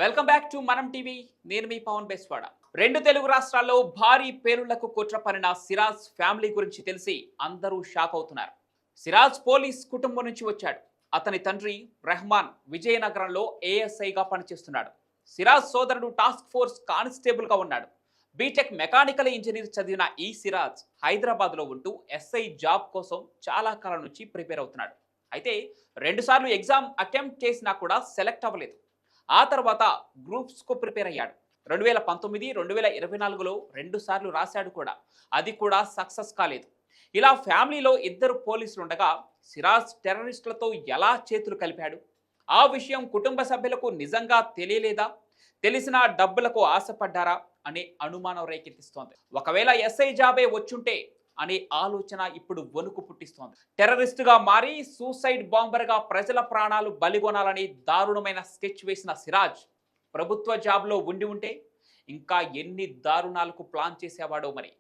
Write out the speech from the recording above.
Welcome back to మనం TV. నేను మీ పవన్ బెస్వాడ. రెండు తెలుగు రాష్ట్రాల్లో భారీ పేలుళ్లకు కుట్ర పన్నిన సిరాజ్ ఫ్యామిలీ గురించి తెలిసి అందరూ షాక్ అవుతున్నారు. సిరాజ్ పోలీస్ కుటుంబం నుంచి వచ్చాడు. అతని తండ్రి రెహమాన్ విజయనగరంలో ఏఎస్ఐగా పనిచేస్తున్నాడు. సిరాజ్ సోదరుడు టాస్క్ ఫోర్స్ కానిస్టేబుల్గా ఉన్నాడు. బీటెక్ మెకానికల్ ఇంజనీర్ చదివిన ఈ సిరాజ్ హైదరాబాద్లో ఉంటూ ఎస్ఐ జాబ్ కోసం చాలా కాలం నుంచి ప్రిపేర్ అవుతున్నాడు. అయితే రెండుసార్లు ఎగ్జామ్ అటెంప్ట్ చేసినా కూడా సెలెక్ట్ అవ్వలేదు. ఆ తర్వాత గ్రూప్స్కు ప్రిపేర్ అయ్యాడు. 2019, 2024లో రెండుసార్లు రాశాడు కూడా. అది కూడా సక్సెస్ కాలేదు. ఇలా ఫ్యామిలీలో ఇద్దరు పోలీసులు ఉండగా సిరాజ్ టెర్రరిస్టులతో ఎలా చేతులు కలిపాడు? ఆ విషయం కుటుంబ సభ్యులకు నిజంగా తెలియలేదా? తెలిసినా డబ్బులకు ఆశపడ్డారా అనే అనుమానం రేకెత్తిస్తోంది. ఒకవేళ ఎస్ఐ జాబే వచ్చుంటే అనే ఆలోచన ఇప్పుడు వణుకు పుట్టిస్తోంది. టెర్రరిస్టుగా మారి సూసైడ్ బాంబర్గా ప్రజల ప్రాణాలు బలిగొనాలని దారుణమైన స్కెచ్ వేసిన సిరాజ్ ప్రభుత్వ జాబ్లో ఉండి ఉంటే ఇంకా ఎన్ని దారుణాలకు ప్లాన్ చేసేవాడో మరి.